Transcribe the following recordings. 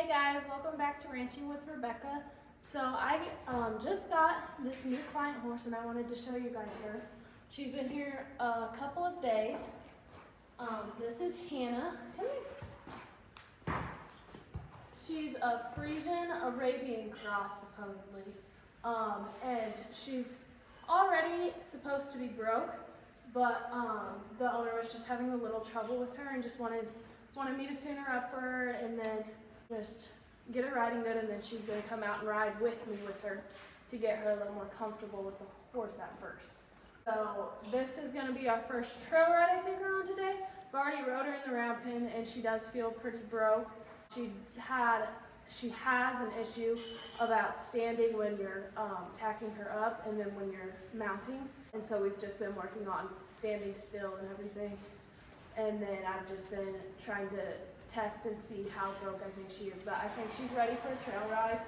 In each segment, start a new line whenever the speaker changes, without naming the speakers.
Hey guys, welcome back to Ranching with Rebecca. So I just got this new client horse and I wanted to show you guys her. She's been here a couple of days. This is Hannah. She's a Friesian Arabian cross supposedly. And she's already supposed to be broke, but the owner was just having a little trouble with her and just wanted me to tune her up for her and then just get her riding good, and then she's going to come out and ride with me with her to get her a little more comfortable with the horse at first. So this is going to be our first trail ride I take her on today. I've already rode her in the round pen and she does feel pretty broke. She has an issue about standing when you're tacking her up and then when you're mounting. And so we've just been working on standing still and everything. And then I've just been trying to test and see how broke I think she is. But I think she's ready for a trail ride,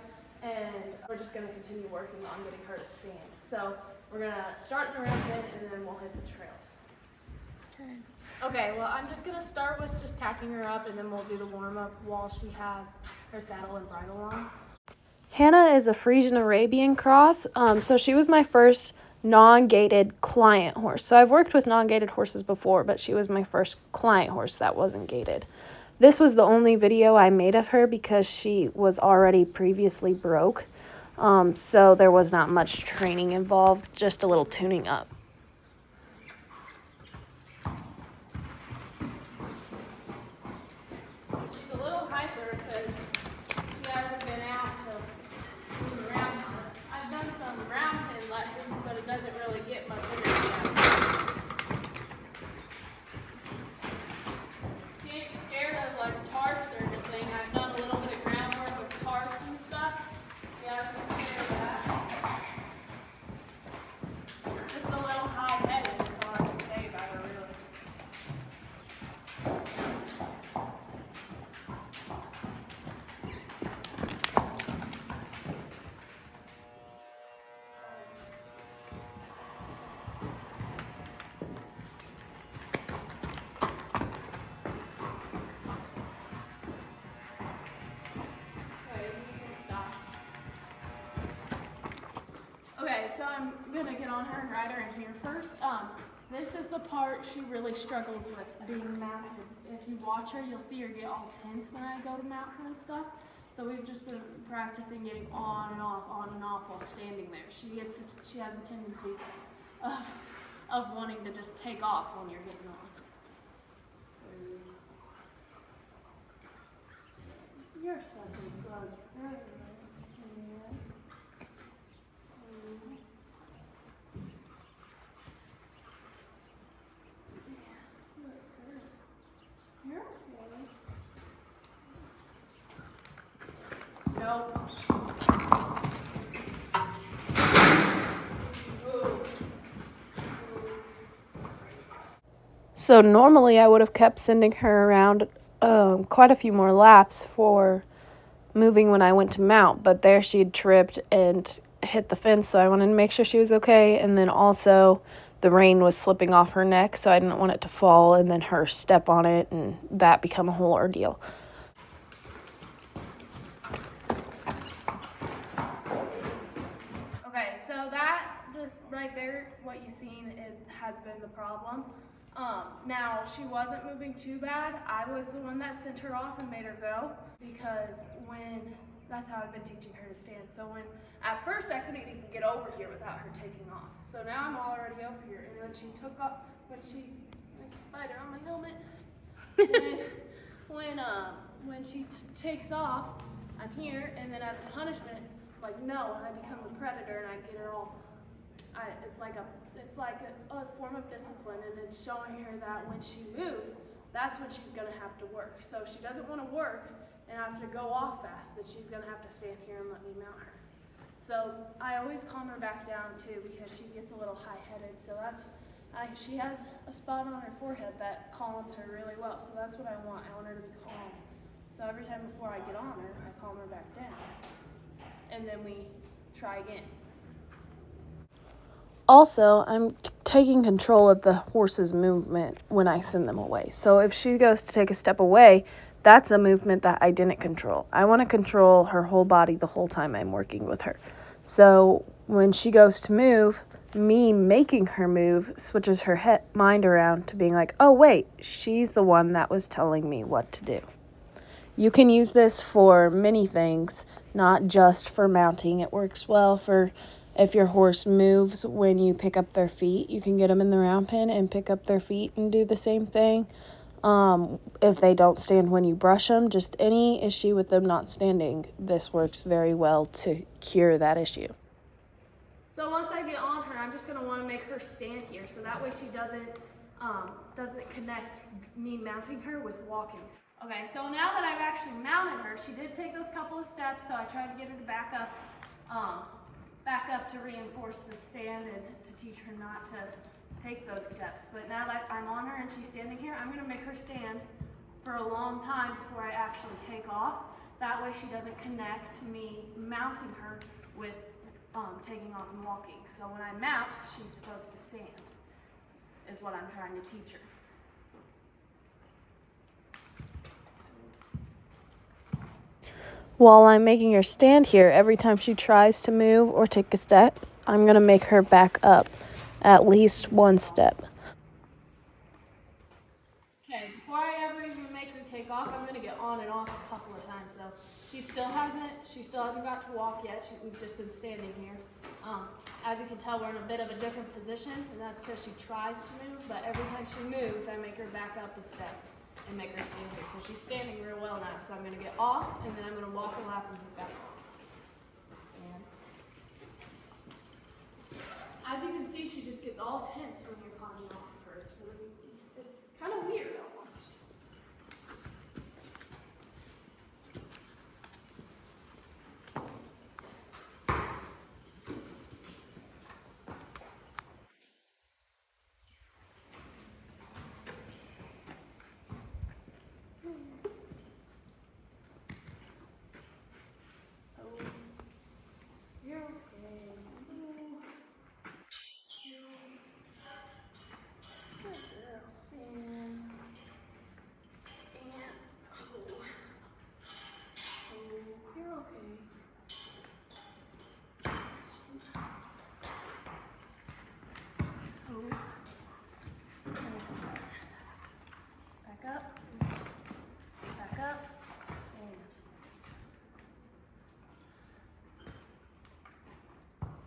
and we're just going to continue working on getting her to stand. So we're going to start in the round pen and then we'll hit the trails. Okay, well I'm just going to start with just tacking her up and then we'll do the warm-up while she has her saddle and bridle on. Hannah is a Friesian Arabian cross, so she was my first non-gated client horse. So I've worked with non-gated horses before, but she was my first client horse that wasn't gated. This was the only video I made of her because she was already previously broke, so there was not much training involved, just a little tuning up. She's a little hyper because she hasn't been out to move around. I've done some round pin lessons, but it doesn't really get much in her yet. She ain't scared of like tarps or anything. I've done a little bit of groundwork with tarps and stuff. Yeah, I'm scared of that. Just a little high-headed is all I can say about her, really. Okay, so I'm gonna get on her and ride her in here first. This is the part she really struggles with, being mounted. If you watch her, you'll see her get all tense when I go to mount her and stuff. So we've just been practicing getting on and off while standing there. She has a tendency of wanting to just take off when you're getting on. You're such a good girl. You're okay. Nope. So normally I would have kept sending her around quite a few more laps for moving when I went to mount, but there she had tripped and hit the fence, so I wanted to make sure she was okay. And then also the rein was slipping off her neck, so I didn't want it to fall and then her step on it and that become a whole ordeal. Okay, so that just right there, what you've seen has been the problem. Now she wasn't moving too bad. I was the one that sent her off and made her go because that's how I've been teaching her to stand. So at first I couldn't even get over here without her taking off. So now I'm already over here. And when she took off, there's a spider on my helmet. when she takes off, I'm here, and then as a punishment, and I become the predator and I get her all. It's like a form of discipline, and it's showing her that when she moves, that's when she's gonna have to work. So if she doesn't want to work and have to go off fast, that she's gonna have to stand here and let me mount her. So I always calm her back down too because she gets a little high-headed. So she has a spot on her forehead that calms her really well. So that's what I want. I want her to be calm. So every time before I get on her, I calm her back down, and then we try again. Also, I'm taking control of the horse's movement when I send them away. So if she goes to take a step away,
that's a movement that I didn't control. I want to control her whole body the whole time I'm working with her. So when she goes to move, me making her move switches her mind around to being like, oh, wait, she's the one that was telling me what to do. You can use this for many things, not just for mounting. It works well for if your horse moves when you pick up their feet. You can get them in the round pen and pick up their feet and do the same thing. If they don't stand when you brush them, just any issue with them not standing, this works very well to cure that issue.
So once I get on her, I'm just going to want to make her stand here, so that way she doesn't connect me mounting her with walking. Okay, so now that I've actually mounted her, she did take those couple of steps, so I tried to get her to back up to reinforce the stand and to teach her not to take those steps. But now that I'm on her and she's standing here, I'm going to make her stand for a long time before I actually take off. That way she doesn't connect me mounting her with taking off and walking. So when I mount, she's supposed to stand, is what I'm trying to teach her.
While I'm making her stand here, every time she tries to move or take a step, I'm going to make her back up at least one step.
Okay, before I ever even make her take off, I'm going to get on and off a couple of times. So she still hasn't got to walk yet. We've just been standing here. As you can tell, we're in a bit of a different position, and that's because she tries to move, but every time she moves, I make her back up a step and make her stand here. So she's standing real well now. So I'm going to get off, and then I'm going to walk a lap and get back on. And as you can see, she just gets all tense when you're climbing off of her. It's kind of weird almost.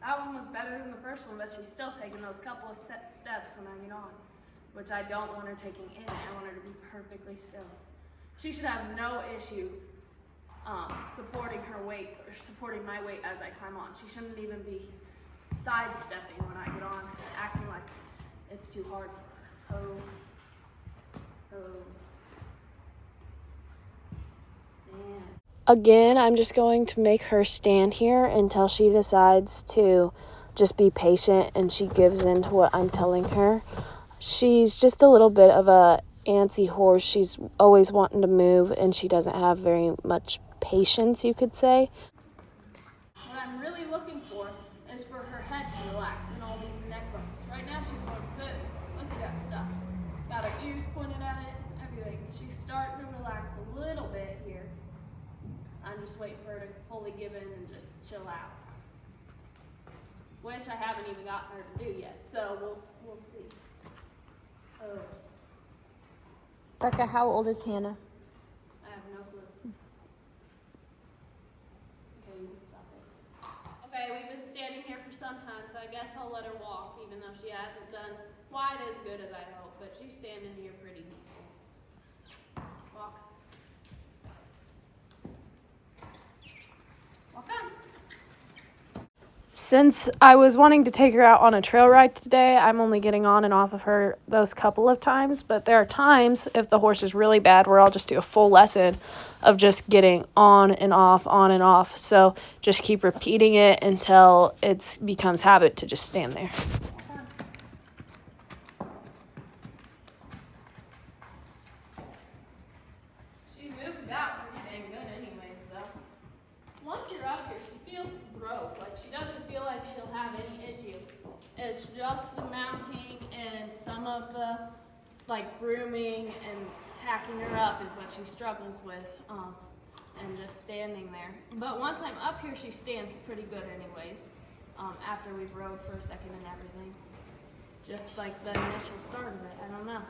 That one was better than the first one, but she's still taking those couple of steps when I get on, which I don't want her taking in. I want her to be perfectly still. She should have no issue supporting her weight or supporting my weight as I climb on. She shouldn't even be sidestepping when I get on, acting like it's too hard for her. Stand.
Again, I'm just going to make her stand here until she decides to just be patient and she gives in to what I'm telling her. She's just a little bit of a antsy horse. She's always wanting to move and she doesn't have very much patience, you could say.
What I'm really looking for is for her head to relax and all these neck muscles. Right now she's like this. Look at that stuff. Got her ears pointed at it, everything. She's starting to relax a little bit here. I'm just waiting for her to fully give in and just chill out, which I haven't even gotten her to do yet. So we'll see. Oh.
Becca, how old is Hannah?
I have no clue. Okay, you can stop it. Okay, we've been standing here for some time, so I guess I'll let her walk, even though she hasn't done quite as good as I hope. But she's standing here pretty decent. Walk.
Since I was wanting to take her out on a trail ride today, I'm only getting on and off of her those couple of times. But there are times, if the horse is really bad, where I'll just do a full lesson of just getting on and off, on and off. So just keep repeating it until it becomes habit to just stand there.
She moves out pretty dang good anyways, though. Once you're up here, she feels broke. Like, she doesn't feel like she'll have any issue. It's just the mounting and some of the like grooming and tacking her up is what she struggles with, and just standing there. But once I'm up here, she stands pretty good anyways, after we've rode for a second and everything. Just like the initial start of it, I don't know.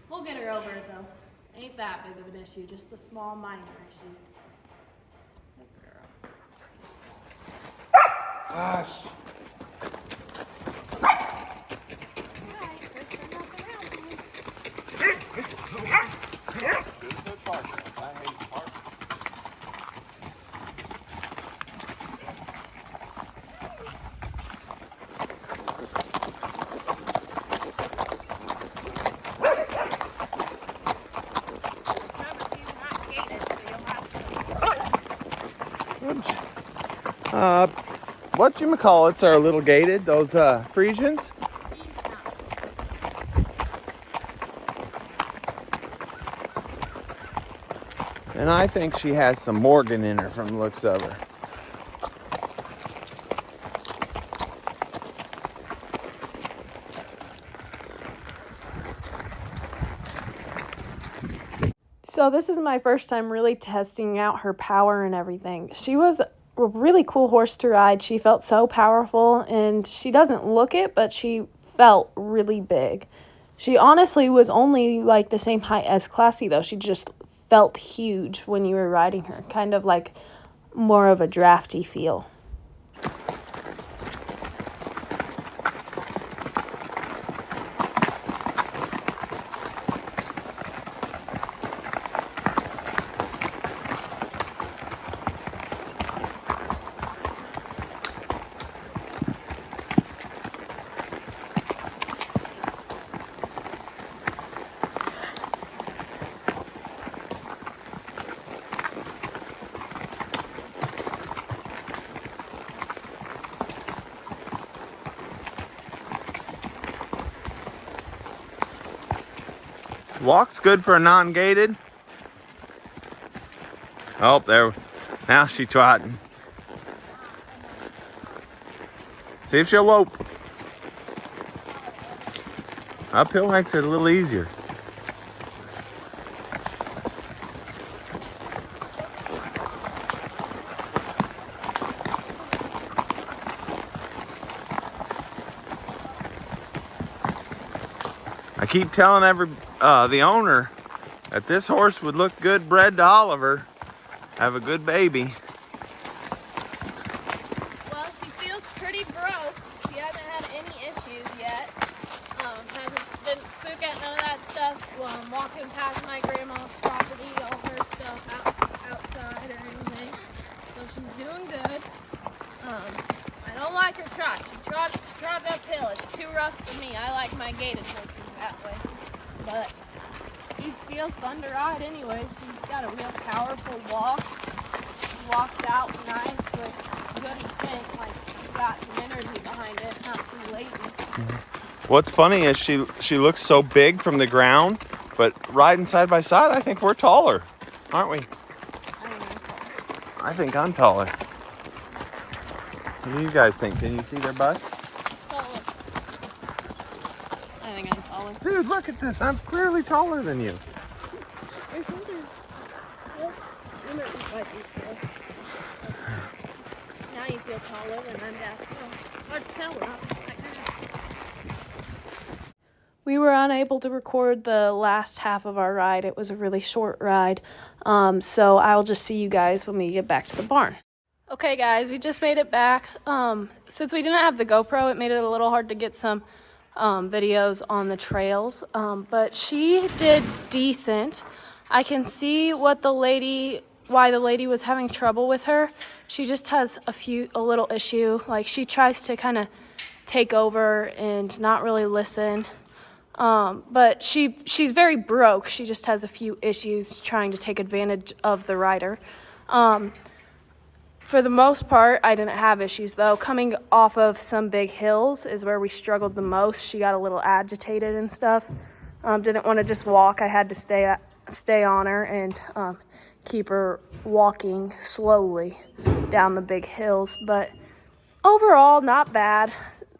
We'll get her over it though. Ain't that big of an issue, just a small minor issue. Good girl.
Gosh. Whatchamacallits are a little gated, those Friesians. And I think she has some Morgan in her from the looks of her.
So this is my first time really testing out her power and everything. She was a really cool horse to ride. She felt so powerful, and she doesn't look it, but she felt really big. She honestly was only like the same height as Classy though. She just felt huge when you were riding her, kind of like more of a drafty feel.
Walk's good for a non-gated. Oh, there. Now she's trotting. See if she'll lope. Uphill makes it a little easier. I keep telling the owner that this horse would look good bred to Oliver. Have a good baby.
Well, she feels pretty broke. She hasn't had any issues yet. Didn't spook at none of that stuff while I'm walking past my grandma's property, all her stuff outside or anything. So she's doing good. I don't like her trot. She trots uphill. It's too rough for me. I like my gated horses that way. But she feels fun to ride anyway. She's got a real powerful walk. She walks out nice with good intent, like she's got some energy behind it, not too lazy.
What's funny is she looks so big from the ground, but riding side by side, I think we're taller, aren't we?
I don't know.
I think I'm taller. What do you guys think? Can you see their butts?
Taller. I think I'm taller.
Dude, look at this. I'm clearly taller than you.
Your shoulders. Yep. You might be taller. Now you feel taller than I'm down. Hard to tell, Rob.
We were unable to record the last half of our ride. It was a really short ride. So I'll just see you guys when we get back to the barn. Okay guys, we just made it back. Since we didn't have the GoPro, it made it a little hard to get some videos on the trails. But she did decent. I can see why the lady was having trouble with her. She just has a little issue. Like she tries to kind of take over and not really listen. But she's very broke. She just has a few issues trying to take advantage of the rider. For the most part, I didn't have issues though. Coming off of some big hills is where we struggled the most. She got a little agitated and stuff. Didn't want to just walk. I had to stay on her and keep her walking slowly down the big hills. But overall, not bad.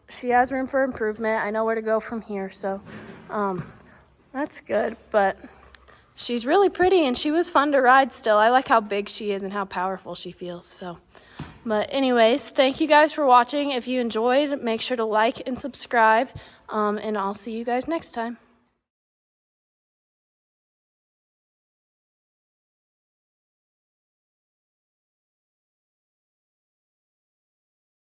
She has room for improvement. I know where to go from here. So That's good, but she's really pretty and she was fun to ride still. I like how big she is and how powerful she feels. So, but anyways, thank you guys for watching. If you enjoyed, make sure to like and subscribe, and I'll see you guys next time.